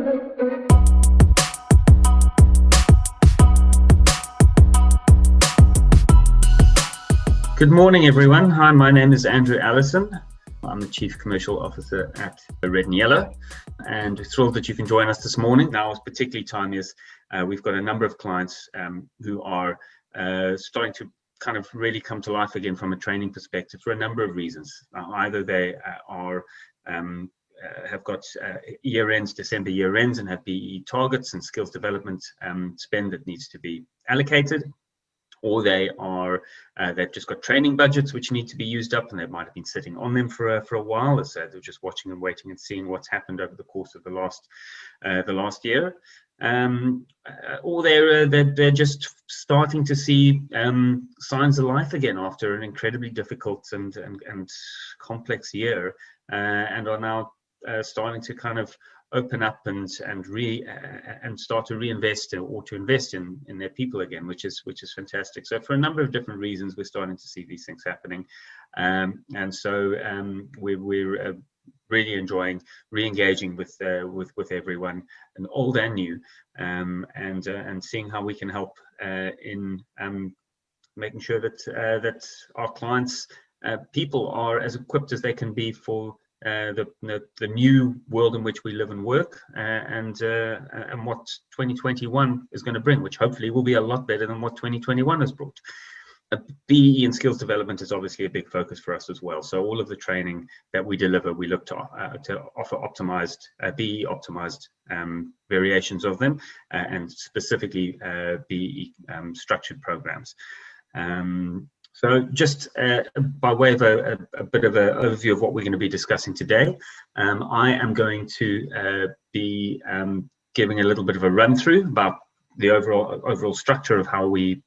Good morning, everyone. Hi, my name is Andrew Allison. I'm the Chief Commercial Officer at Red and Yellow, and thrilled that you can join us this morning. Now is particularly timely as we've got a number of clients who are starting to kind of really come to life again from a training perspective for a number of reasons. Either they have got year ends, December year ends, and have BEE targets and skills development spend that needs to be allocated, or they've just got training budgets which need to be used up, and they might have been sitting on them for a while, as they're just watching and waiting and seeing what's happened over the course of the last year, or they're just starting to see signs of life again after an incredibly difficult and complex year, and are now starting to kind of open up and start to reinvest or to invest in their people again, which is fantastic. So for a number of different reasons, we're starting to see these things happening, and so we're really enjoying re-engaging with everyone, and old and new, and seeing how we can help in making sure that our clients' people are as equipped as they can be for the new world in which we live and work, and what 2021 is going to bring, which hopefully will be a lot better than what 2021 has brought. BEE and skills development is obviously a big focus for us as well. So all of the training that we deliver, we look to offer optimized, BEE optimized variations of them, and specifically BEE structured programs. So just by way of a bit of an overview of what we're going to be discussing today, I am going to be giving a little bit of a run through about the overall structure of how we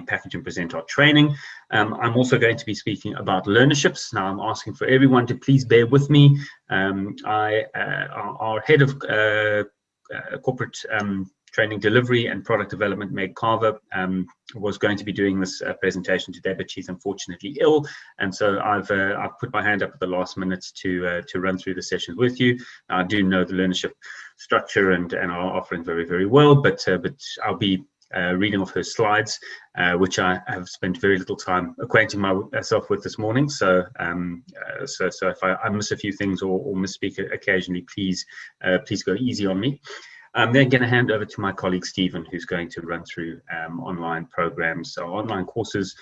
package and present our training. I'm also going to be speaking about learnerships. Now I'm asking for everyone to please bear with me. Our head of corporate training delivery and product development, Meg Carver, was going to be doing this presentation today, but she's unfortunately ill, and so I've put my hand up at the last minute to run through the sessions with you. I do know the learnership structure and our offering very, very well, but I'll be reading off her slides, which I have spent very little time acquainting myself with this morning. So if I miss a few things or misspeak occasionally, please go easy on me. I'm then going to hand over to my colleague Stephen, who's going to run through online programs, so online courses,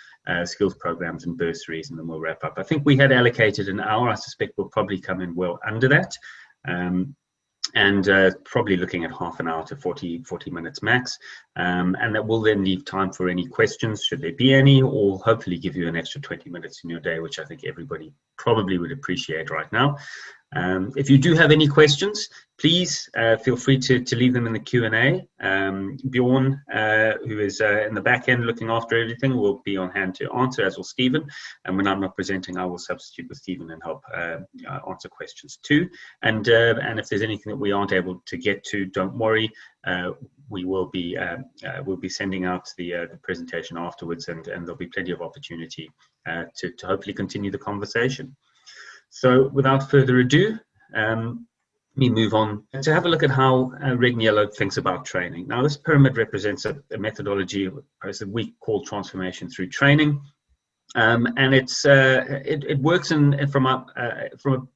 skills programs, and bursaries, and then we'll wrap up. I think we had allocated an hour. I suspect we'll probably come in well under that, and probably looking at half an hour to 40 minutes max, and that will then leave time for any questions, should there be any, or hopefully give you an extra 20 minutes in your day, which I think everybody probably would appreciate right now. If you do have any questions, please feel free to leave them in the Q&A. Bjorn, who is in the back end looking after everything, will be on hand to answer, as will Stephen. And when I'm not presenting, I will substitute with Stephen and help answer questions too. And if there's anything that we aren't able to get to, don't worry. We will be we'll be sending out the presentation afterwards, and there'll be plenty of opportunity to hopefully continue the conversation. So without further ado, let me move on to have a look at how Red and Yellow thinks about training. Now, this pyramid represents a methodology that we call transformation through training, and it works from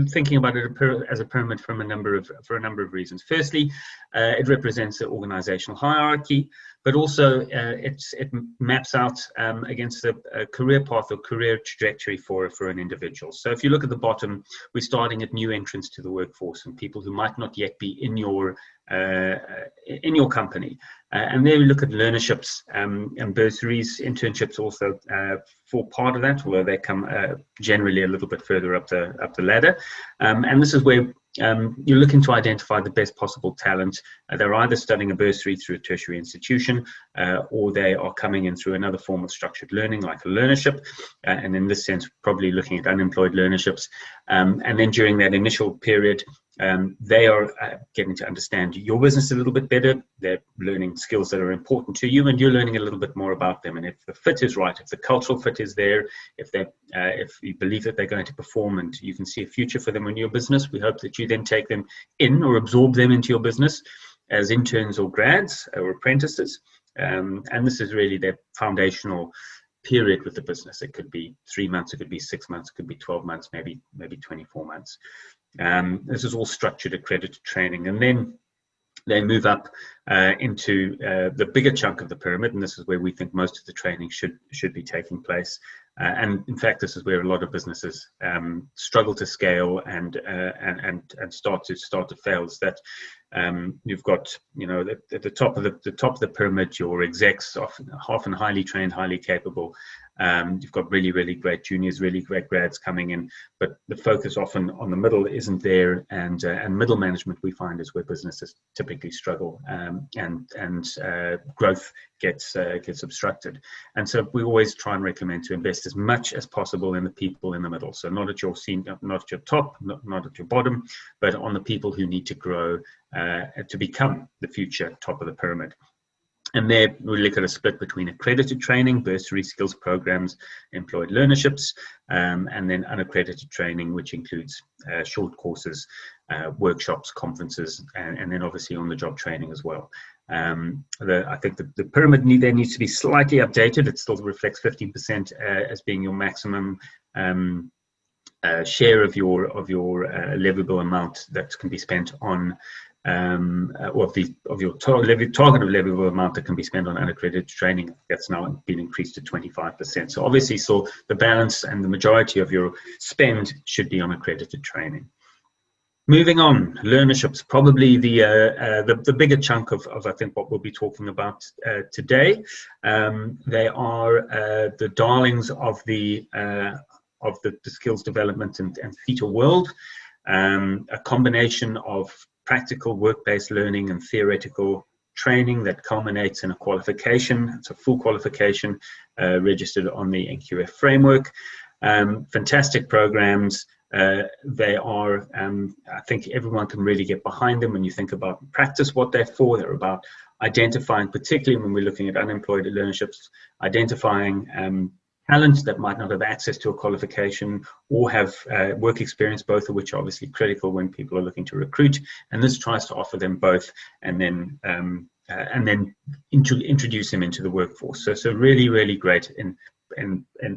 thinking about it as a pyramid for a number of reasons. Firstly, it represents the organizational hierarchy, but also it maps out against a career path or career trajectory for an individual. So if you look at the bottom, we're starting at new entrants to the workforce and people who might not yet be in your company. And there we look at learnerships and bursaries, internships also for part of that, although they come generally a little bit further up the ladder. And this is where you're looking to identify the best possible talent. They're either studying a bursary through a tertiary institution, or they are coming in through another form of structured learning, like a learnership, and in this sense, probably looking at unemployed learnerships. And then during that initial period, They are getting to understand your business a little bit better. They're learning skills that are important to you, and you're learning a little bit more about them. And if the fit is right, if the cultural fit is there, if you believe that they're going to perform and you can see a future for them in your business, we hope that you then take them in or absorb them into your business as interns or grads or apprentices. And this is really their foundational period with the business. It could be 3 months, it could be 6 months, it could be 12 months, maybe 24 months. This is all structured accredited training, and then they move up into the bigger chunk of the pyramid, and this is where we think most of the training should be taking place. And in fact, this is where a lot of businesses struggle to scale and start to fail. Is that you've got, at the top of the pyramid, your execs, often highly trained, highly capable. You've got really, really great juniors, really great grads coming in, but the focus often on the middle isn't there, and middle management, we find, is where businesses typically struggle, and growth gets obstructed. And so we always try and recommend to invest as much as possible in the people in the middle. So not at your senior, not at your top, not at your bottom, but on the people who need to grow to become the future top of the pyramid. And there we look at a split between accredited training, bursary skills programs, employed learnerships, and then unaccredited training, which includes short courses, workshops, conferences, and then obviously on-the-job training as well. I think the pyramid there needs to be slightly updated. It still reflects 15% as being your maximum share of your leverable amount that can be spent on, or of your target of leverable amount that can be spent on unaccredited training. That's now been increased to 25%. So obviously, the balance and the majority of your spend should be on accredited training. Moving on, learnerships, probably the bigger chunk of I think what we'll be talking about today. They are the darlings of the skills development and SETA world. A combination of practical work-based learning and theoretical training that culminates in a qualification. It's a full qualification registered on the NQF framework. Fantastic programs. They are, I think everyone can really get behind them when you think about practice, what they're for. They're about identifying, particularly when we're looking at unemployed learnerships, identifying talents that might not have access to a qualification or have work experience, both of which are obviously critical when people are looking to recruit. And this tries to offer them both, and then introduce them into the workforce. So really, really great in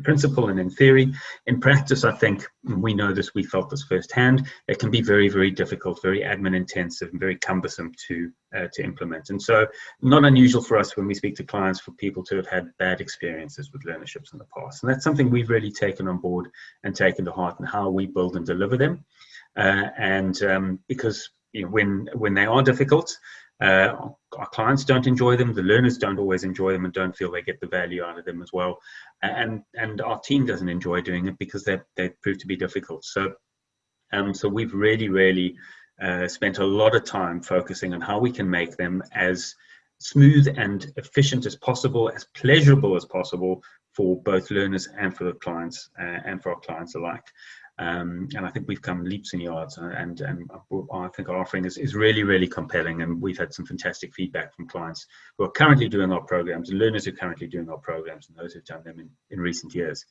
principle and in theory. In practice, I think we know this, we felt this firsthand. It can be very, very difficult, very admin intensive, and very cumbersome to implement. And so not unusual for us when we speak to clients for people to have had bad experiences with learnerships in the past. And that's something we've really taken on board and taken to heart in how we build and deliver them. Because when they are difficult, our clients don't enjoy them, the learners don't always enjoy them and don't feel they get the value out of them as well. And our team doesn't enjoy doing it because they prove to be difficult. So we've really spent a lot of time focusing on how we can make them as smooth and efficient as possible, as pleasurable as possible for both learners and for the clients, and for our clients alike. And I think we've come leaps and yards, and I think our offering is really, really compelling, and we've had some fantastic feedback from clients who are currently doing our programs, and learners who are currently doing our programs, and those who've done them in recent years.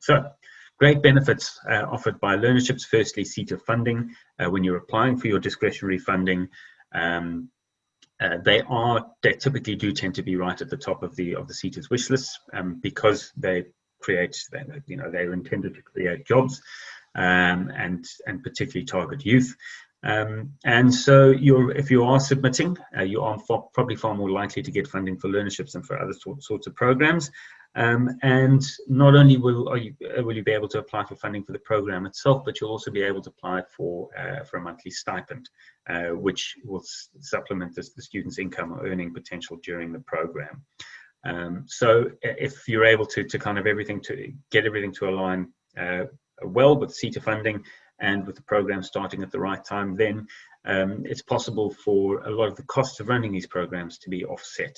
So great benefits offered by learnerships. Firstly, SETA funding. When you're applying for your discretionary funding, they typically do tend to be right at the top of the SETA's wish lists, because they're intended to create jobs, and particularly target youth. And so if you are submitting, you are probably far more likely to get funding for learnerships than for other sorts of programs. And not only will you be able to apply for funding for the program itself, but you'll also be able to apply for a monthly stipend, which will supplement the student's income or earning potential during the program. So if you're able to kind of get everything to align well with SETA funding and with the program starting at the right time, then it's possible for a lot of the costs of running these programs to be offset.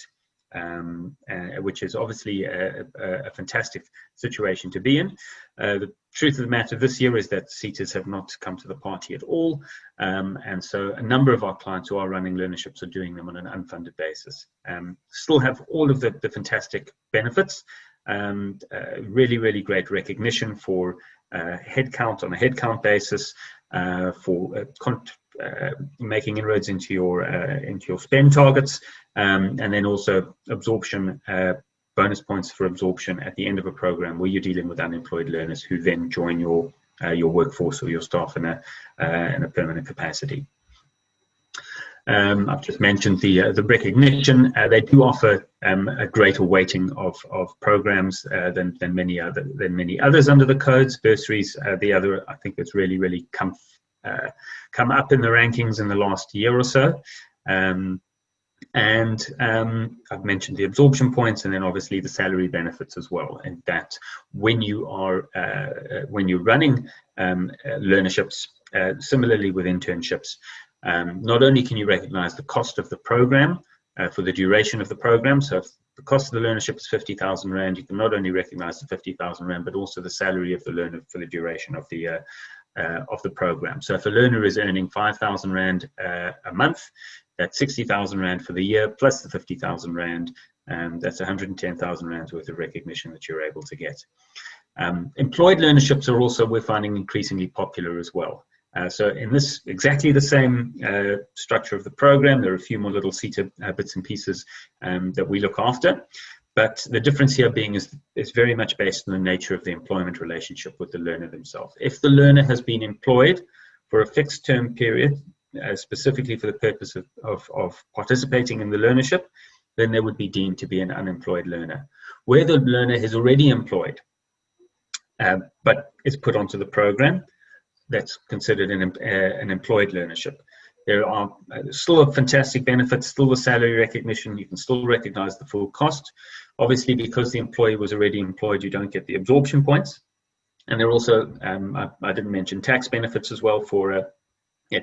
which is obviously a fantastic situation to be in. The truth of the matter this year is that SETAs have not come to the party at all, and so a number of our clients who are running learnerships are doing them on an unfunded basis. Still have all of the fantastic benefits, really, really great recognition for headcount on a headcount basis, for making inroads into your spend targets, and then also absorption, bonus points for absorption at the end of a program where you're dealing with unemployed learners who then join your workforce or your staff in a permanent capacity. I've just mentioned the recognition. They do offer a greater weighting of programs than many others under the codes. Bursaries, the other, I think that's really come up in the rankings in the last year or so. And I've mentioned the absorption points, and then obviously the salary benefits as well. And that when you're running learnerships, similarly with internships, not only can you recognize the cost of the program for the duration of the program. So if the cost of the learnership is 50,000 Rand, you can not only recognize the 50,000 Rand, but also the salary of the learner for the duration of the program. So if a learner is earning 5,000 Rand a month, that's 60,000 Rand for the year, plus the 50,000 Rand, and that's 110,000 Rand worth of recognition that you're able to get. Employed learnerships are also, we're finding, increasingly popular as well. So in this exactly the same structure of the program, there are a few more little SETA bits and pieces that we look after. But the difference here being is very much based on the nature of the employment relationship with the learner themselves. If the learner has been employed for a fixed term period, specifically for the purpose of participating in the learnership, then they would be deemed to be an unemployed learner. Where the learner is already employed, but is put onto the program, that's considered an employed learnership. There are still fantastic benefits, still the salary recognition, you can still recognize the full cost. Obviously, because the employee was already employed, you don't get the absorption points. And there are also, I didn't mention tax benefits as well for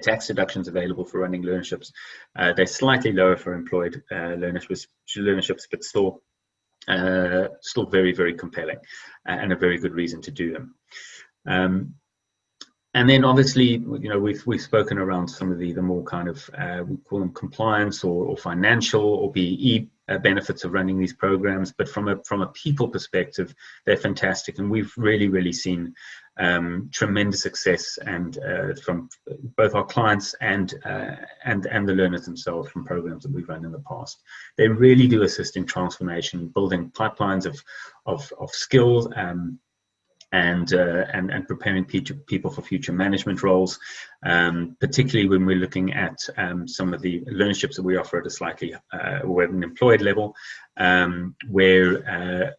tax deductions available for running learnerships. They're slightly lower for employed learnerships, but still very, very compelling and a very good reason to do them. And then obviously, we've spoken around some of the more kind of, we call them compliance or financial or BEE benefits of running these programs. But from a people perspective, they're fantastic. And we've really seen tremendous success and from both our clients and the learners themselves from programs that we've run in the past. They really do assist in transformation, building pipelines of skills, and preparing people for future management roles, particularly when we're looking at some of the learnerships that we offer at a slightly or at an employed level, where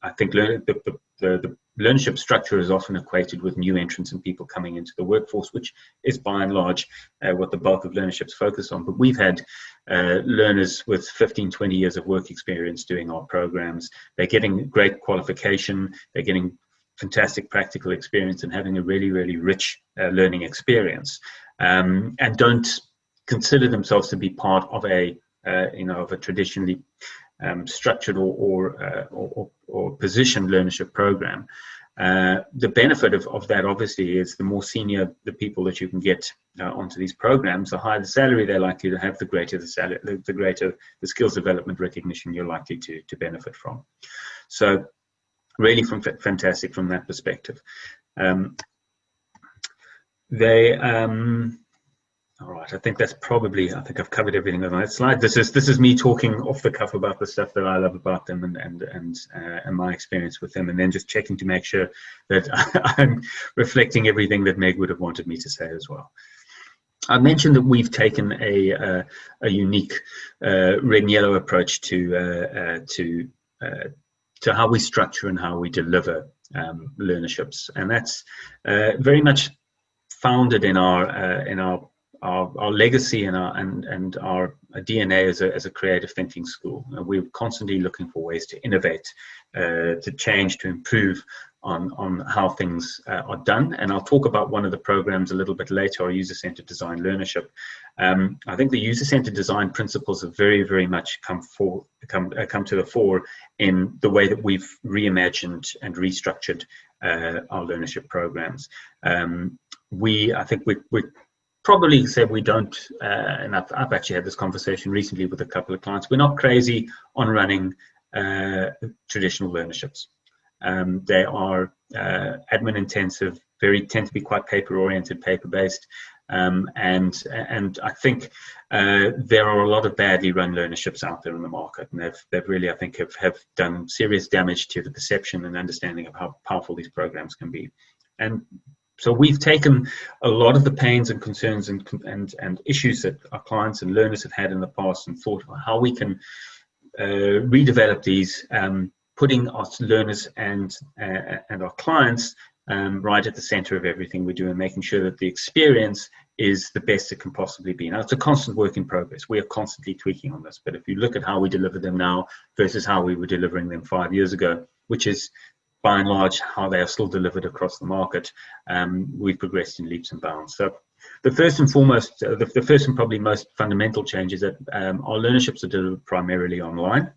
I think the learnership structure is often equated with new entrants and people coming into the workforce, which is by and large what the bulk of learnerships focus on. But we've had learners with 15, 20 years of work experience doing our programs. They're getting great qualification, they're getting fantastic practical experience and having a really rich learning experience, and don't consider themselves to be part of a traditionally structured or positioned learnership program. The benefit of that obviously is the more senior the people that you can get onto these programs, the higher the salary they're likely to have, the greater the skills development recognition you're likely to benefit from. So really fantastic from that perspective. All right, I think I've covered everything on that slide. This is me talking off the cuff about the stuff that I love about them and my experience with them, and then just checking to make sure that I'm reflecting everything that Meg would have wanted me to say as well. I mentioned that we've taken a unique red and yellow approach to how we structure and how we deliver learnerships, and that's very much founded in our legacy and our DNA as a creative thinking school. We're constantly looking for ways to innovate, to change, to improve on how things are done. And I'll talk about one of the programs a little bit later, our user-centered design learnership. I think the user-centered design principles have very, very much come to the fore in the way that we've reimagined and restructured our learnership programs. I think we probably said we don't, and I've actually had this conversation recently with a couple of clients, we're not crazy on running traditional learnerships. They are admin intensive, tend to be quite paper oriented, paper based, and I think there are a lot of badly run learnerships out there in the market, and they've really, I think, have done serious damage to the perception and understanding of how powerful these programs can be. And so we've taken a lot of the pains and concerns and issues that our clients and learners have had in the past and thought about how we can redevelop these, putting our learners and our clients right at the center of everything we do, and making sure that the experience is the best it can possibly be. Now, it's a constant work in progress. We are constantly tweaking on this, but if you look at how we deliver them now versus how we were delivering them 5 years ago, which is by and large how they are still delivered across the market, we've progressed in leaps and bounds. So the first and foremost, the first and probably most fundamental change is that our learnerships are delivered primarily online.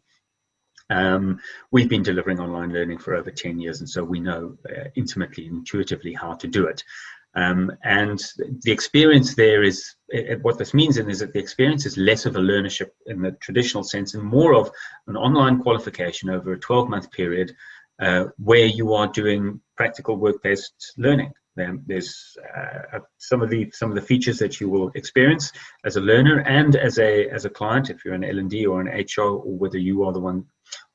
We've been delivering online learning for over 10 years, and so we know intimately, intuitively how to do it. And the experience there is, what this means is that the experience is less of a learnership in the traditional sense and more of an online qualification over a 12-month period where you are doing practical work-based learning. There's some of the features that you will experience as a learner and as a client, if you're an L&D or an HR, or whether you are the one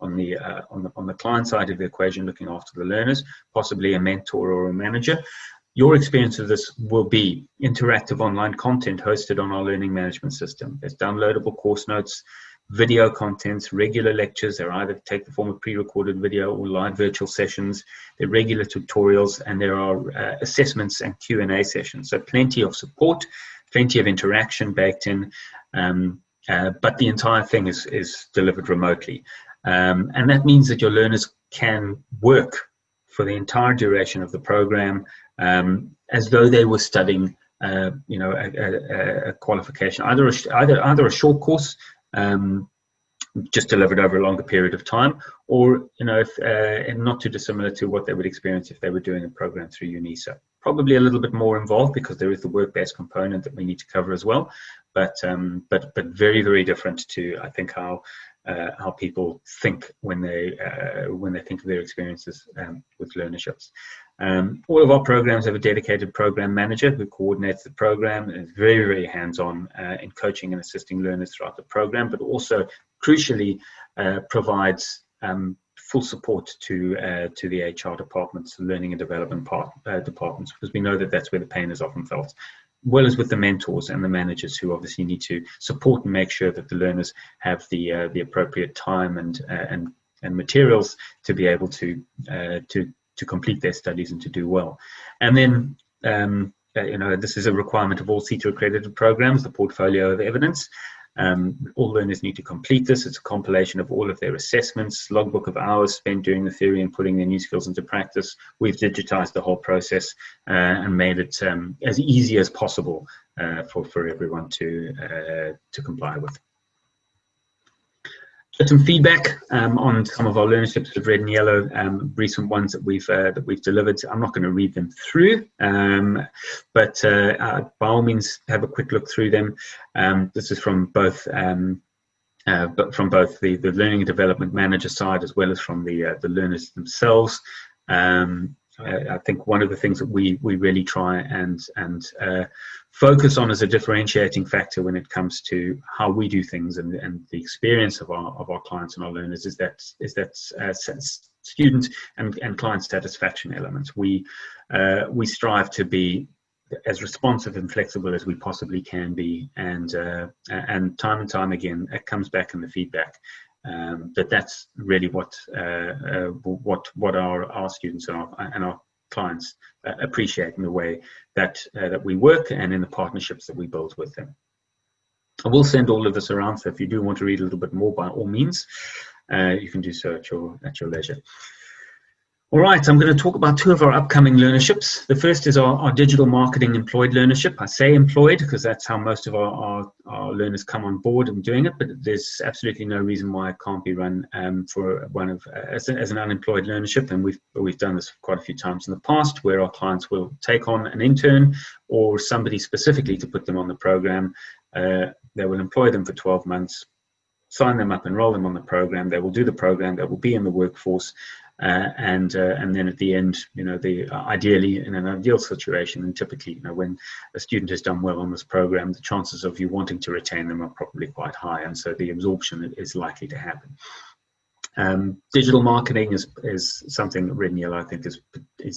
on the client side of the equation looking after the learners, possibly a mentor or a manager. Your experience of this will be interactive online content hosted on our learning management system. There's downloadable course notes, video contents, regular lectures. They either take the form of pre-recorded video or live virtual sessions. There are regular tutorials, and there are assessments and Q&A sessions. So plenty of support, plenty of interaction baked in, but the entire thing is delivered remotely. And that means that your learners can work for the entire duration of the program as though they were studying, a qualification, either a short course, just delivered over a longer period of time, or and not too dissimilar to what they would experience if they were doing a program through UNISA. Probably a little bit more involved because there is the work-based component that we need to cover as well, but very, very different to, I think, how people think when they think of their experiences with learnerships. All of our programs have a dedicated program manager who coordinates the program and is very, very hands-on in coaching and assisting learners throughout the program, but also crucially provides full support to the HR departments, the learning and development departments, because we know that that's where the pain is often felt, as well as with the mentors and the managers who obviously need to support and make sure that the learners have the appropriate time and materials to be able to complete their studies and to do well. And then this is a requirement of all SETA accredited programs, the portfolio of evidence. All learners need to complete this. It's a compilation of all of their assessments, logbook of hours spent doing the theory and putting their new skills into practice. We've digitized the whole process and made it as easy as possible for everyone to comply with. Some feedback on some of our learnerships with red and yellow, recent ones that we've delivered. I'm not going to read them through, but by all means have a quick look through them. This is from both the learning and development manager side as well as from the learners themselves. I think one of the things that we really try and focus on as a differentiating factor when it comes to how we do things and the experience of our clients and our learners is that student and client satisfaction elements. We strive to be as responsive and flexible as we possibly can be, and time and time again it comes back in the feedback. That's really what our students and our clients appreciate in the way that we work and in the partnerships that we build with them. I will send all of this around, so if you do want to read a little bit more, by all means, you can do so at your leisure. All right, I'm going to talk about two of our upcoming learnerships. The first is our digital marketing employed learnership. I say employed because that's how most of our learners come on board and doing it, but there's absolutely no reason why it can't be run for one of as an unemployed learnership. And we've done this quite a few times in the past, where our clients will take on an intern or somebody specifically to put them on the program. They will employ them for 12 months, sign them up, enroll them on the program. They will do the program. They will be in the workforce. And then at the end, ideally in an ideal situation, and typically, when a student has done well on this program, the chances of you wanting to retain them are probably quite high, and so the absorption is likely to happen. Digital marketing is something that Red and Yellow, I think, is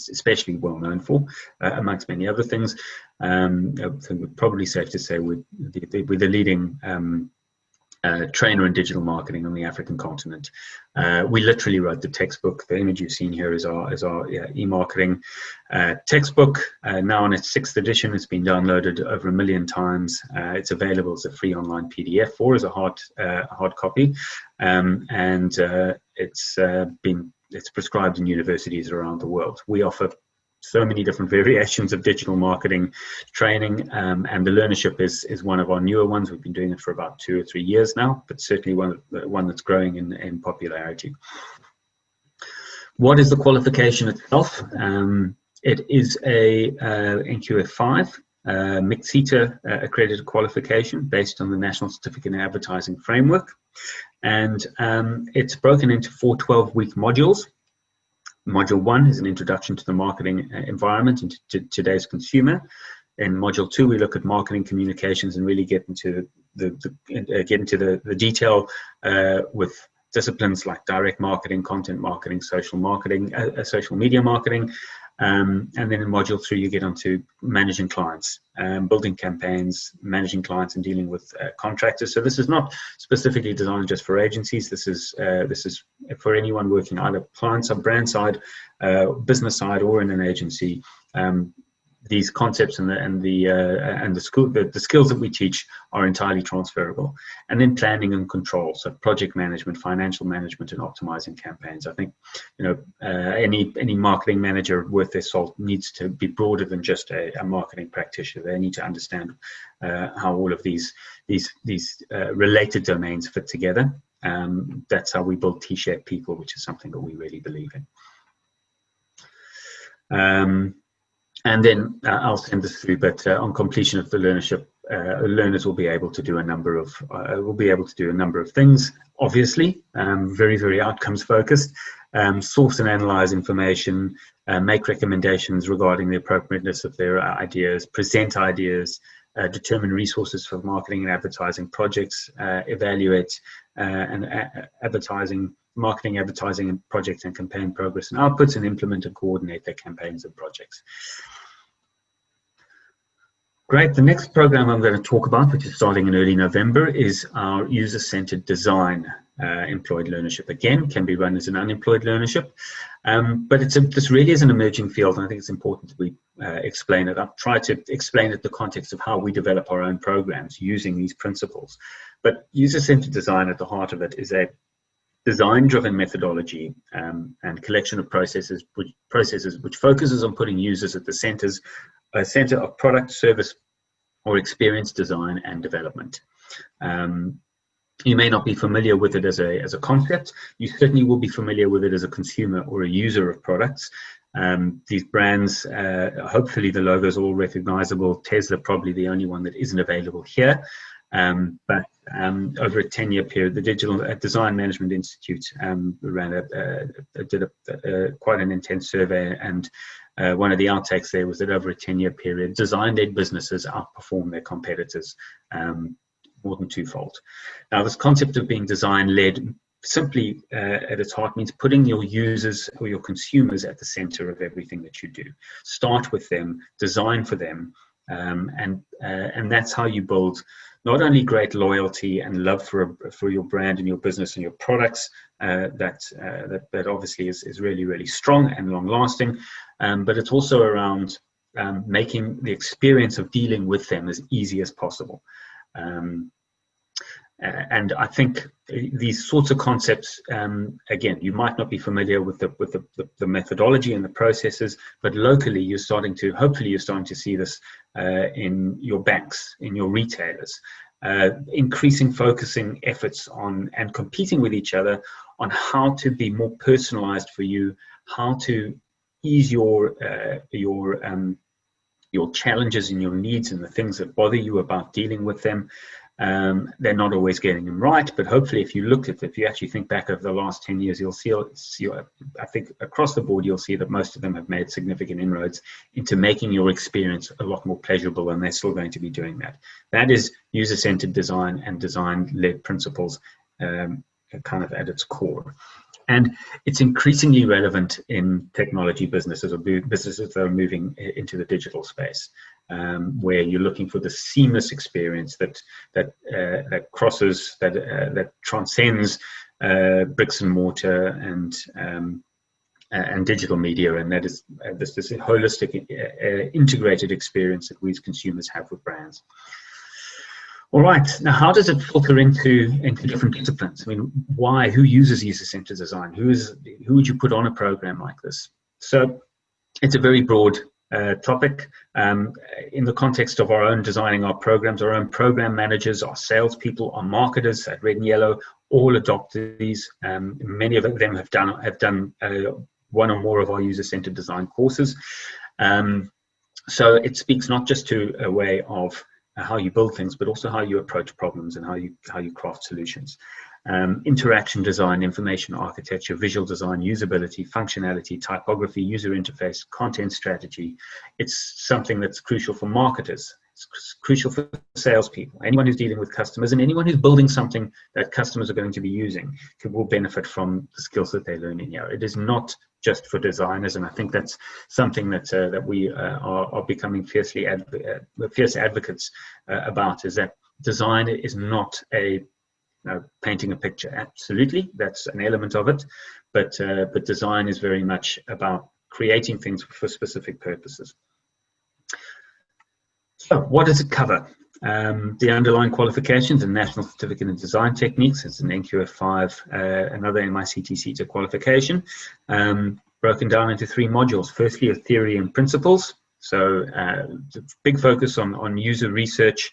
especially well known for, amongst many other things. I think we're probably safe to say we're the leading trainer in digital marketing on the African continent. We literally wrote the textbook. The image you've seen here is our e-marketing textbook. Now in its 6th edition, it's been downloaded over 1 million times. It's available as a free online PDF or as a hard copy, and it's prescribed in universities around the world. We offer so many different variations of digital marketing training, and the learnership is one of our newer ones. We've been doing it for about 2 or 3 years now, but certainly one that's growing in popularity. What is the qualification itself? It is a NQF5 mixed SETA accredited qualification based on the National Certificate in Advertising Framework, and it's broken into 4 12-week modules. Module 1 is an introduction to the marketing environment and to today's consumer. In Module 2, we look at marketing communications and really get into the detail with disciplines like direct marketing, content marketing, social media marketing. And then in Module 3, you get onto managing clients, building campaigns, managing clients, and dealing with contractors. So this is not specifically designed just for agencies. This is for anyone working either client side, brand side, business side, or in an agency. These concepts and the skills that we teach are entirely transferable. And then planning and control, so project management, financial management, and optimizing campaigns. I think any marketing manager worth their salt needs to be broader than just a marketing practitioner. They need to understand how all of these related domains fit together. That's how we build T-shaped people, which is something that we really believe in. And then I'll send this through, but on completion of the learnership, learners will be able to do a number of things. Obviously, very, very outcomes focused. Source and analyze information, make recommendations regarding the appropriateness of their ideas, present ideas, determine resources for marketing and advertising projects, evaluate marketing, advertising, and project and campaign progress and outputs, and implement and coordinate their campaigns and projects. Great. The next program I'm going to talk about, which is starting in early November, is our user-centered design employed learnership. Again, can be run as an unemployed learnership, but this really is an emerging field, and I think it's important that we explain it. I've tried to explain it in the context of how we develop our own programs using these principles. But user-centered design at the heart of it is a design-driven methodology and collection of processes which focuses on putting users at the center of product, service, or experience design and development. You may not be familiar with it as a concept. You certainly will be familiar with it as a consumer or a user of products. These brands, hopefully the logos are all recognizable. Tesla probably the only one that isn't available here. But over a 10-year period, the Digital Design Management Institute did quite an intense survey, and one of the outtakes there was that over a 10-year period, design-led businesses outperform their competitors more than twofold. Now, this concept of being design-led simply at its heart means putting your users or your consumers at the center of everything that you do. Start with them, design for them, and that's how you build not only great loyalty and love for your brand and your business and your products, that obviously is really, really strong and long-lasting, but it's also around making the experience of dealing with them as easy as possible. And I think these sorts of concepts, again, you might not be familiar with the methodology and the processes, but locally hopefully you're starting to see this in your banks, in your retailers, focusing efforts on and competing with each other on how to be more personalized for you, how to ease your challenges and your needs and the things that bother you about dealing with them. They're not always getting them right, but hopefully if you actually think back over the last 10 years, you'll see, I think across the board, you'll see that most of them have made significant inroads into making your experience a lot more pleasurable, and they're still going to be doing that. That is user-centered design and design-led principles kind of at its core. And it's increasingly relevant in technology businesses or businesses that are moving into the digital space, where you're looking for the seamless experience that crosses, that transcends bricks and mortar and digital media, and that is this holistic, integrated experience that we as consumers have with brands. All right, now how does it filter into different disciplines? I mean, why? Who uses user-centered design? Who would you put on a program like this? So it's a very broad topic. In the context of our own designing our programs, our own program managers, our salespeople, our marketers at Red and Yellow all adopt these. Many of them have done one or more of our user-centered design courses. So it speaks not just to a way of how you build things, but also how you approach problems and how you craft solutions. Interaction design, information architecture, visual design, usability, functionality, typography, user interface, content strategy. It's something that's crucial for marketers. It's crucial for salespeople, anyone who's dealing with customers, and anyone who's building something that customers are going to be using will benefit from the skills that they learn in here. It is not just for designers, and I think that's something that we are becoming fierce advocates about, is that design is not painting a picture. Absolutely, that's an element of it, but design is very much about creating things for specific purposes. So what does it cover? The underlying qualifications and National Certificate in Design Techniques. It's an NQF5, another MICT CETA qualification, broken down into 3 modules. Firstly, a theory and principles. So big focus on user research,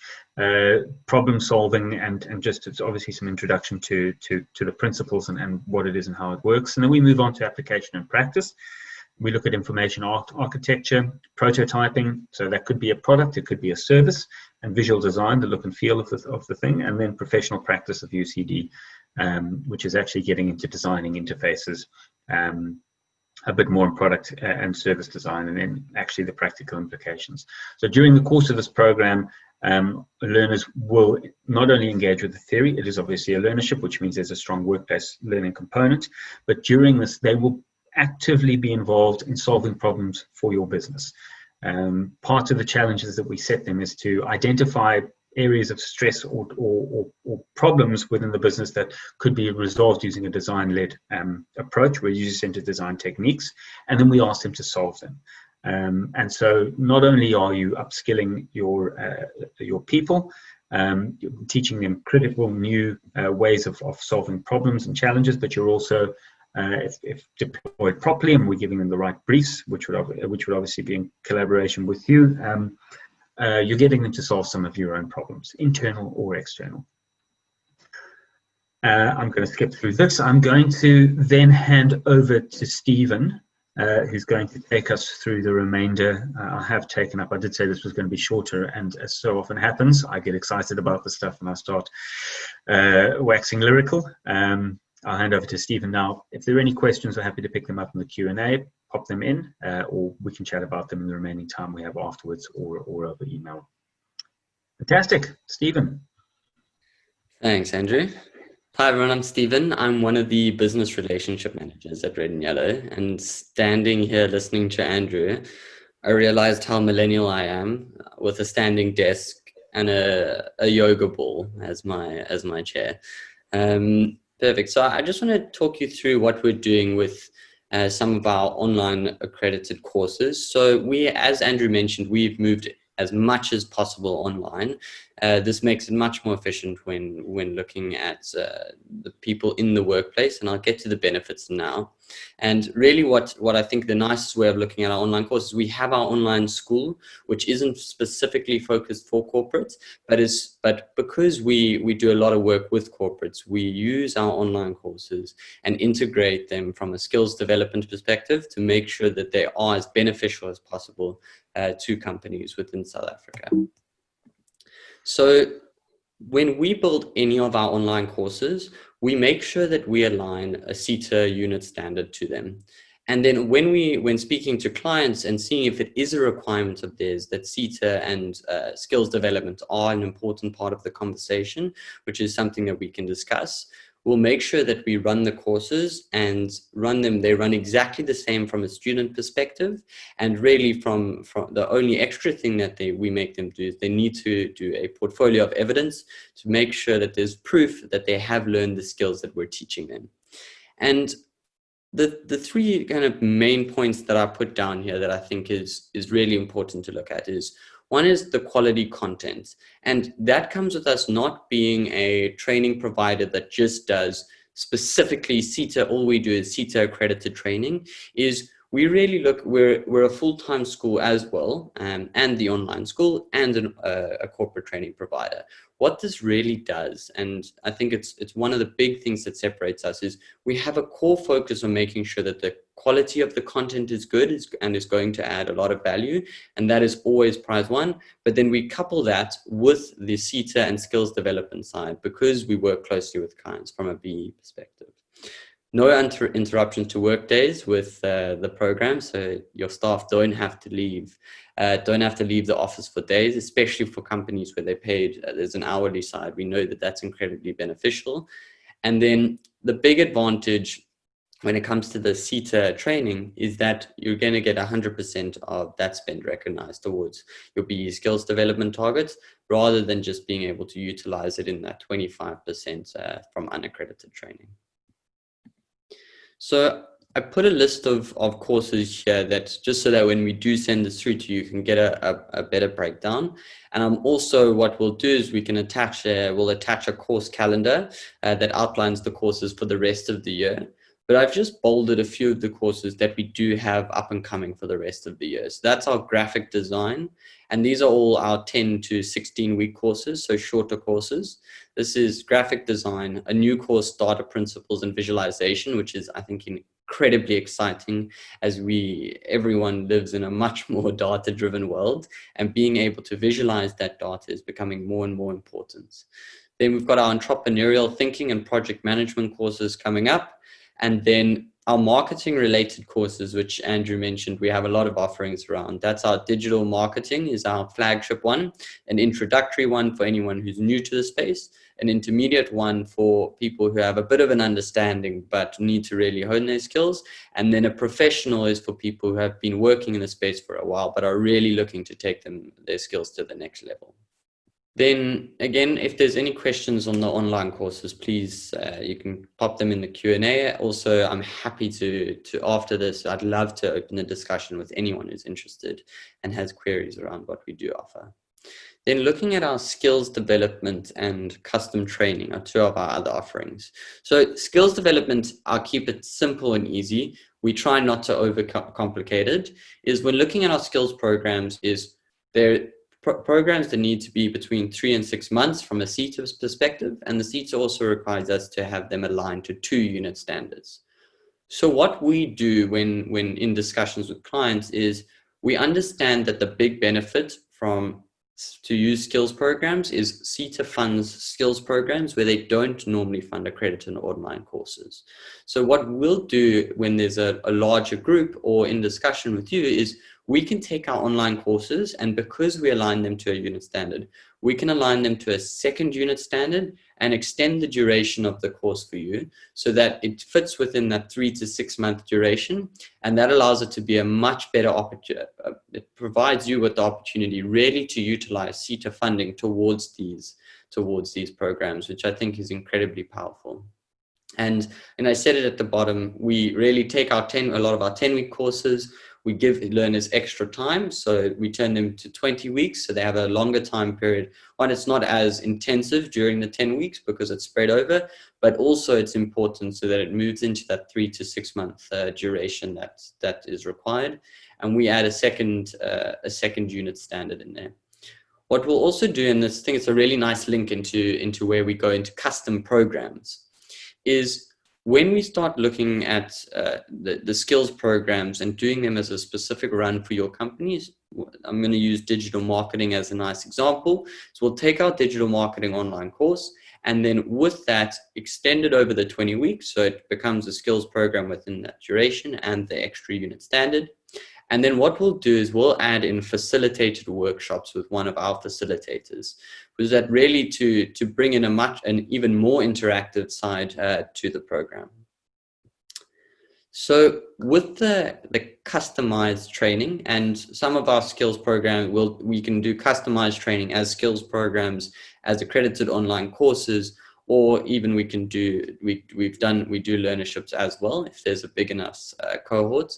problem solving, and just it's obviously some introduction to the principles and what it is and how it works. And then we move on to application and practice. We look at information architecture, prototyping, so that could be a product, it could be a service, and visual design, the look and feel of the thing, and then professional practice of UCD, which is actually getting into designing interfaces, a bit more in product and service design, and then actually the practical implications. So during the course of this program, learners will not only engage with the theory, it is obviously a learnership, which means there's a strong workplace learning component, but during this, they will actively be involved in solving problems for your business. Part of the challenges that we set them is to identify areas of stress or problems within the business that could be resolved using a design-led approach, where user-centered design techniques, and then we ask them to solve them. And so not only are you upskilling your people, teaching them critical new ways of solving problems and challenges, but you're also if deployed properly, and we're giving them the right briefs, which would obviously be in collaboration with you, you're getting them to solve some of your own problems, internal or external. I'm going to skip through this. I'm going to then hand over to Stephen, who's going to take us through the remainder. I did say this was going to be shorter, and as so often happens, I get excited about the stuff and I start waxing lyrical. I'll hand over to Stephen now. If there are any questions, we're happy to pick them up in the Q&A, pop them in, or we can chat about them in the remaining time we have afterwards or over email. Fantastic. Stephen. Thanks, Andrew. Hi, everyone. I'm Stephen. I'm one of the business relationship managers at Red and Yellow. And standing here listening to Andrew, I realized how millennial I am, with a standing desk and a yoga ball as my chair. Perfect. So I just want to talk you through what we're doing with some of our online accredited courses. So as Andrew mentioned, we've moved as much as possible online. This makes it much more efficient when looking at the people in the workplace, and I'll get to the benefits now. And really what I think the nicest way of looking at our online course is we have our online school, which isn't specifically focused for corporates, but because we do a lot of work with corporates, we use our online courses and integrate them from a skills development perspective to make sure that they are as beneficial as possible to companies within South Africa. So when we build any of our online courses, we make sure that we align a SETA unit standard to them. And then when speaking to clients and seeing if it is a requirement of theirs that SETA and skills development are an important part of the conversation, which is something that we can discuss, we'll make sure that we run the courses and they run exactly the same from a student perspective. And really from the only extra thing that we make them do is they need to do a portfolio of evidence to make sure that there's proof that they have learned the skills that we're teaching them. And the three kind of main points that I put down here that I think is really important to look at is, one is the quality content. And that comes with us not being a training provider that just does specifically SETA. All we do is SETA accredited training. Is we really look, we're a full-time school as well, and the online school, and a corporate training provider. What this really does, and I think it's one of the big things that separates us, is we have a core focus on making sure that the quality of the content is good and is going to add a lot of value, and that is always prize one. But then we couple that with the SETA and skills development side, because we work closely with clients from a BE perspective. No interruptions to work days with the program, so your staff don't have to leave the office for days, especially for companies where they're paid. There's an hourly side. We know that that's incredibly beneficial. And then the big advantage when it comes to the SETA training is that you're going to get 100% of that spend recognized towards your BE skills development targets, rather than just being able to utilize it in that 25% from unaccredited training. So I put a list of courses here that just so that when we do send this through to you, you can get a better breakdown. And also what we'll do is we can attach a course calendar that outlines the courses for the rest of the year. But I've just bolded a few of the courses that we do have up and coming for the rest of the year. So that's our graphic design. And these are all our 10 to 16 week courses, so shorter courses. This is graphic design, a new course, data principles and visualization, which is, I think, incredibly exciting as everyone lives in a much more data-driven world, and being able to visualize that data is becoming more and more important. Then we've got our entrepreneurial thinking and project management courses coming up. And then our marketing related courses, which Andrew mentioned, we have a lot of offerings around. That's our digital marketing is our flagship one, an introductory one for anyone who's new to the space, an intermediate one for people who have a bit of an understanding but need to really hone their skills. And then a professional is for people who have been working in the space for a while but are really looking to take their skills to the next level. Then again, if there's any questions on the online courses, please, you can pop them in the Q&A. Also, I'm happy to after this, I'd love to open a discussion with anyone who's interested and has queries around what we do offer. Then looking at our skills development and custom training are two of our other offerings. So skills development, I'll keep it simple and easy. We try not to overcomplicate it. Is when looking at our skills programs, is there programs that need to be between 3 and 6 months from a SETA perspective, and the SETA also requires us to have them aligned to 2 unit standards. So what we do when in discussions with clients is we understand that the big benefit to use skills programs is SETA funds skills programs where they don't normally fund accredited online courses. So what we'll do when there's a larger group or in discussion with you is we can take our online courses, and because we align them to a unit standard, we can align them to a second unit standard and extend the duration of the course for you so that it fits within that 3 to 6 month duration. And that allows it to be a much better opportunity. It provides you with the opportunity really to utilize SETA funding towards these programs, which I think is incredibly powerful. And I said it at the bottom, we really take a lot of our 10-week courses, we give learners extra time. So we turn them to 20 weeks. So they have a longer time period. One, it's not as intensive during the 10 weeks because it's spread over, but also it's important so that it moves into that 3 to 6 month duration that is required. And we add a second unit standard in there. What we'll also do, and this thing, it's a really nice link into where we go into custom programs, is when we start looking at the skills programs and doing them as a specific run for your companies. I'm going to use digital marketing as a nice example. So we'll take our digital marketing online course, and then with that, extend it over the 20 weeks. So it becomes a skills program within that duration and the extra unit standard. And then what we'll do is we'll add in facilitated workshops with one of our facilitators, was that really to bring in an even more interactive side to the program. So with the customized training, and some of our skills program, we can do customized training as skills programs, as accredited online courses, or even we can do, we do learnerships as well if there's a big enough cohort.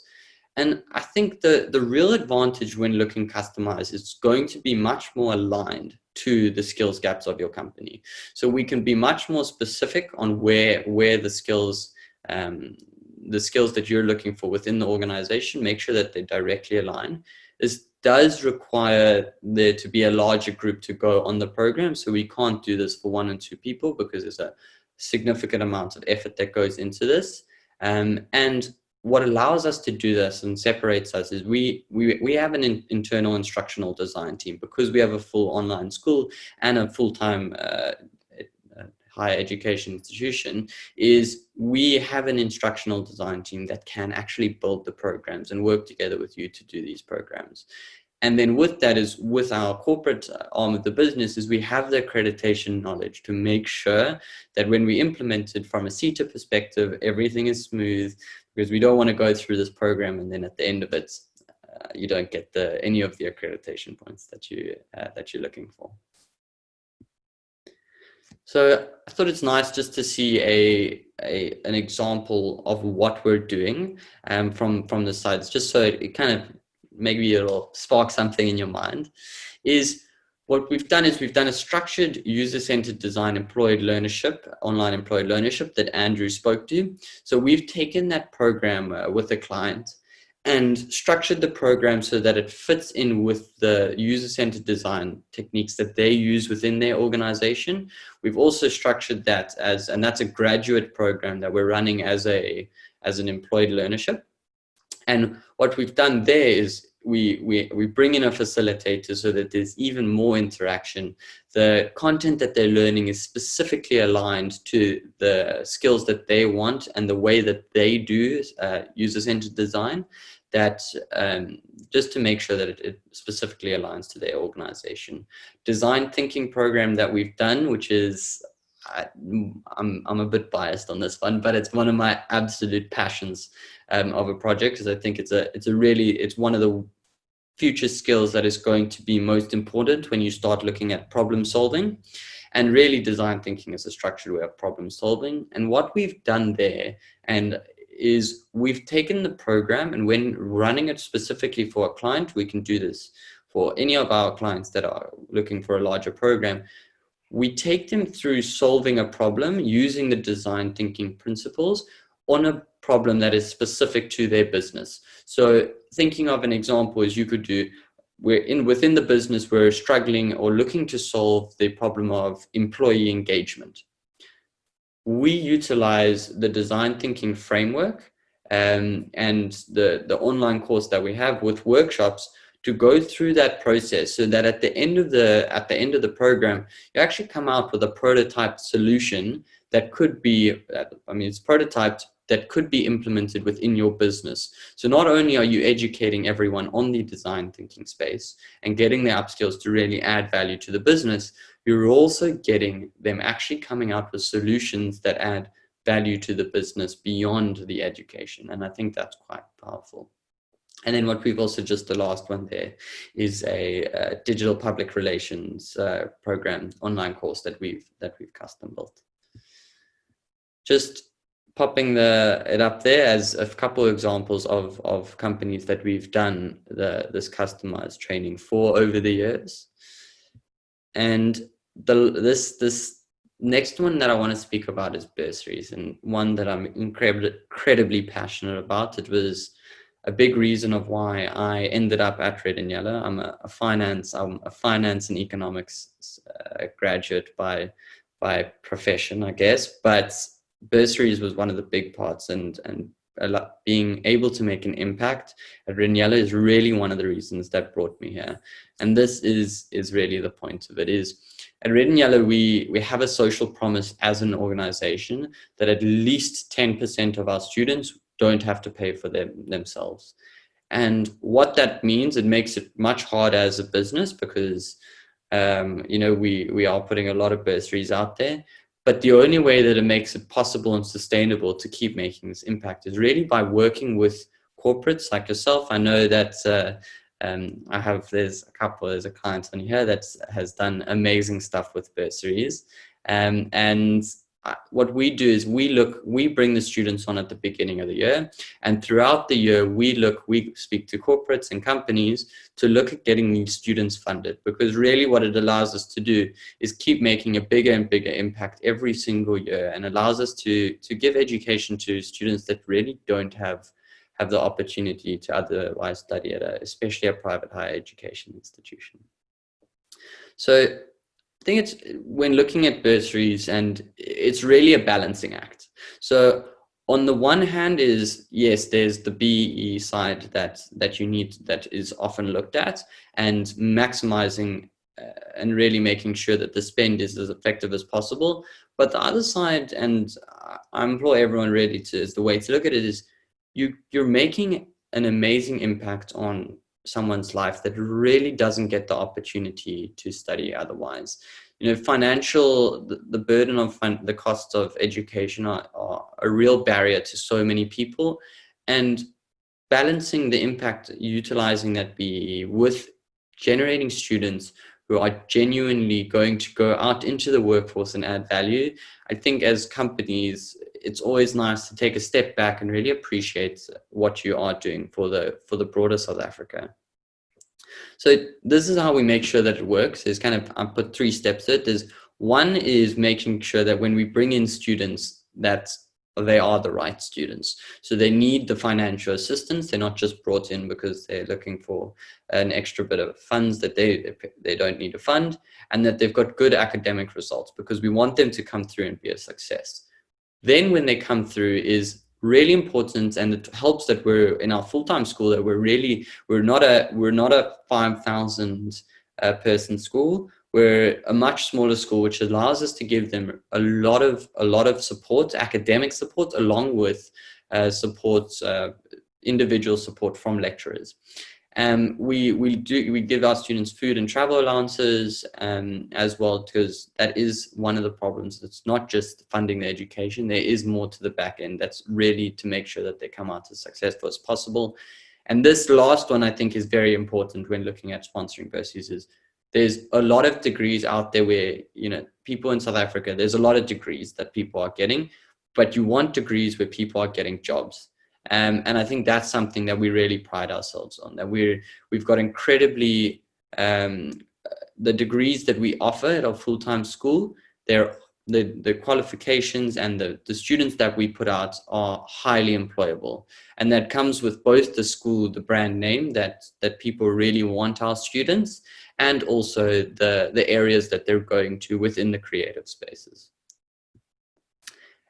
And I think the real advantage when looking customized is going to be much more aligned to the skills gaps of your company. So we can be much more specific on where the skills that you're looking for within the organization, make sure that they directly align. This does require there to be a larger group to go on the program. So we can't do this for 1 or 2 people because there's a significant amount of effort that goes into this. And what allows us to do this and separates us is we have an internal instructional design team, because we have a full online school and a full-time higher education institution. Is we have an instructional design team that can actually build the programs and work together with you to do these programs. And then with that is with our corporate arm of the business is we have the accreditation knowledge to make sure that when we implement it from a SETA perspective, everything is smooth, because we don't want to go through this program and then at the end of it, you don't get any of the accreditation points that you're looking for. So I thought it's nice just to see an example of what we're doing from the sides, just so it kind of maybe it'll spark something in your mind. Is what we've done is we've done a structured user-centered design employed learnership, online employed learnership that Andrew spoke to. So we've taken that program with a client and structured the program so that it fits in with the user-centered design techniques that they use within their organization. We've also structured that and that's a graduate program that we're running as an employed learnership. And what we've done there is we bring in a facilitator so that there's even more interaction. The content that they're learning is specifically aligned to the skills that they want and the way that they do user-centered design, that just to make sure that it specifically aligns to their organization. Design thinking program that we've done, which is, I'm a bit biased on this one, but it's one of my absolute passions of a project, because I think it's one of the future skills that is going to be most important when you start looking at problem solving. And really design thinking is a structured way of problem solving. And what we've done there is we've taken the program, and when running it specifically for a client, we can do this for any of our clients that are looking for a larger program. We take them through solving a problem using the design thinking principles on a problem that is specific to their business. So thinking of an example is you could do, within the business, we're struggling or looking to solve the problem of employee engagement. We utilize the design thinking framework and the online course that we have with workshops to go through that process, so that at the end of the program, you actually come out with a prototype solution that could be, it's prototyped, that could be implemented within your business. So not only are you educating everyone on the design thinking space and getting their upskills to really add value to the business, you're also getting them actually coming out with solutions that add value to the business beyond the education. And I think that's quite powerful. And then what we've also, just the last one there, is a digital public relations program online course that we've custom built. Just popping it up there as a couple of examples of companies that we've done this customized training for over the years. And this next one that I want to speak about is bursaries, and one that I'm incredibly passionate about. It was a big reason of why I ended up at Red and Yellow. I'm a finance and economics graduate by profession, I guess, but bursaries was one of the big parts, and being able to make an impact at Red and Yellow is really one of the reasons that brought me here. And this is really the point of it. Is at Red and Yellow, we have a social promise as an organization that at least 10% of our students don't have to pay for themselves. And what that means, it makes it much harder as a business because we are putting a lot of bursaries out there. But the only way that it makes it possible and sustainable to keep making this impact is really by working with corporates like yourself. I know that there's a client on here that has done amazing stuff with bursaries. And what we do is we bring the students on at the beginning of the year, and throughout the year we speak to corporates and companies to look at getting these students funded, because really what it allows us to do is keep making a bigger and bigger impact every single year, and allows us to give education to students that really don't have the opportunity to otherwise study at especially a private higher education institution. So I think it's, when looking at bursaries, and it's really a balancing act. So on the one hand is, yes, there's the BEE side that you need, that is often looked at, and maximizing and really making sure that the spend is as effective as possible. But the other side, and I implore everyone really is the way to look at it, is you're making an amazing impact on someone's life that really doesn't get the opportunity to study otherwise. The burden of the costs of education are a real barrier to so many people, and balancing the impact, utilizing that BEE with generating students who are genuinely going to go out into the workforce and add value. I think as companies, it's always nice to take a step back and really appreciate what you are doing for the broader South Africa. So this is how we make sure that it works. There's I put 3 steps to it. There's one is making sure that when we bring in students, that they are the right students. So they need the financial assistance. They're not just brought in because they're looking for an extra bit of funds that they don't need to fund, and that they've got good academic results, because we want them to come through and be a success. Then when they come through is really important, and it helps that we're in our full-time school, that we're not a 5,000 person school. We're a much smaller school, which allows us to give them a lot of support, academic support, along with individual support from lecturers. We give our students food and travel allowances as well, because that is one of the problems. It's not just funding the education. There is more to the back end. That's really to make sure that they come out as successful as possible. And this last one, I think, is very important when looking at sponsoring bursaries. Is there's a lot of degrees out there where, people in South Africa, there's a lot of degrees that people are getting, but you want degrees where people are getting jobs. And I think that's something that we really pride ourselves on, that we've got incredibly, the degrees that we offer at our full-time school, the qualifications and the students that we put out are highly employable. And that comes with both the school, the brand name that people really want our students, and also the areas that they're going to within the creative spaces.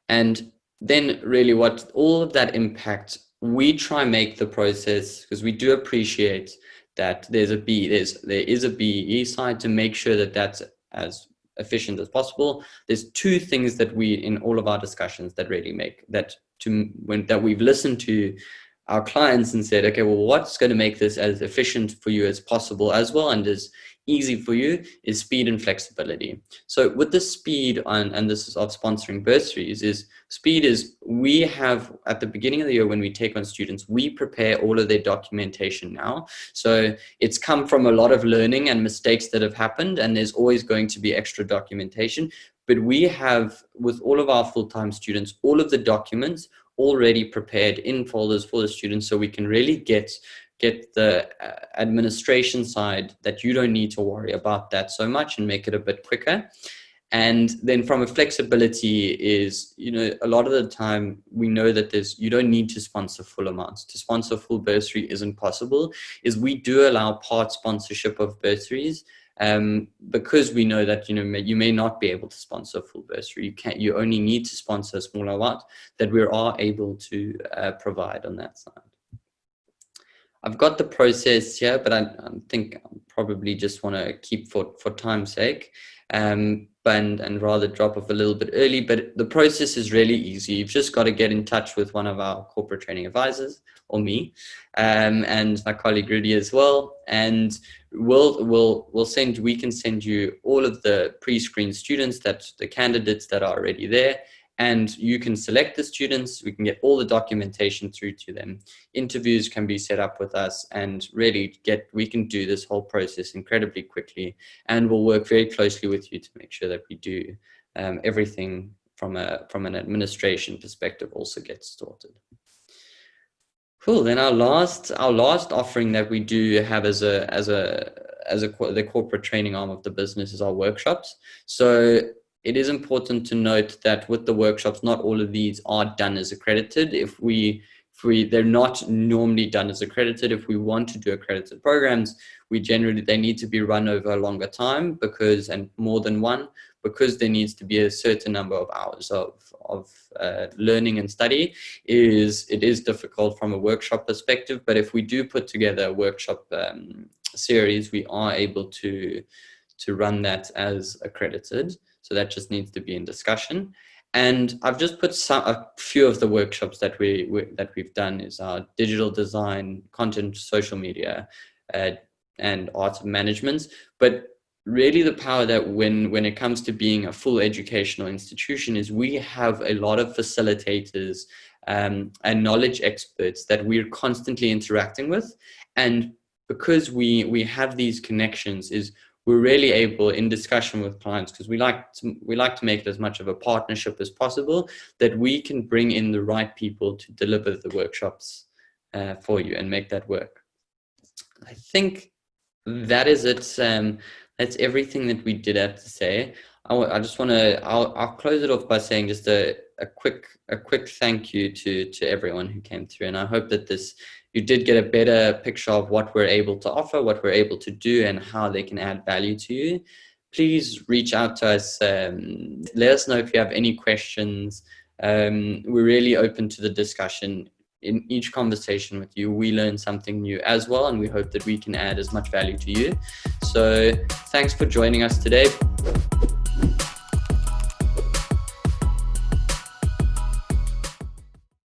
And then really what all of that impact, we try make the process, because we do appreciate that there is a BEE side, to make sure that that's as efficient as possible. There's 2 things that we, in all of our discussions, that really make that we've listened to our clients and said, okay, well, what's going to make this as efficient for you as possible as well, and as easy for you, is speed and flexibility. So with the speed and this is of sponsoring bursaries, is speed is, we have at the beginning of the year, when we take on students, we prepare all of their documentation now. So it's come from a lot of learning and mistakes that have happened, and there's always going to be extra documentation, but we have, with all of our full-time students, all of the documents already prepared in folders for the students, so we can really get the administration side, that you don't need to worry about that so much, and make it a bit quicker. And then from a flexibility is, a lot of the time we know that you don't need to sponsor full amounts. To sponsor full bursary isn't possible. We do allow part sponsorship of bursaries, because we know that, you may not be able to sponsor full bursary. You only need to sponsor a small amount that we are able to provide on that side. I've got the process here, but I think I probably just want to keep for time's sake, and rather drop off a little bit early. But the process is really easy. You've just got to get in touch with one of our corporate training advisors, or me, and my colleague Rudy as well. And we can send you all of the pre-screened students, the candidates that are already there. And you can select the students, we can get all the documentation through to them. Interviews can be set up with us, and really we can do this whole process incredibly quickly. And we'll work very closely with you to make sure that we do everything from an administration perspective also gets sorted. Cool. Then our last offering that we do have as the corporate training arm of the business is our workshops. So it is important to note that with the workshops, not all of these are done as accredited. They're not normally done as accredited. If we want to do accredited programs, they need to be run over a longer time, and more than one, because there needs to be a certain number of hours of learning and study. It is difficult from a workshop perspective, but if we do put together a workshop series, we are able to run that as accredited. So that just needs to be in discussion. And I've just put a few of the workshops that we've done is our digital design, content, social media, and art management. But really the power that when it comes to being a full educational institution is we have a lot of facilitators and knowledge experts that we're constantly interacting with. And because we have these connections, we're really able, in discussion with clients, because we like to make it as much of a partnership as possible, that we can bring in the right people to deliver the workshops for you and make that work. I think that is it. That's everything that we did have to say. I just want to, I'll close it off by saying just a quick thank you to everyone who came through. And I hope that you did get a better picture of what we're able to offer, what we're able to do, and how they can add value to you. Please reach out to us. Let us know if you have any questions. We're really open to the discussion. In each conversation with you, we learn something new as well, and we hope that we can add as much value to you. So thanks for joining us today.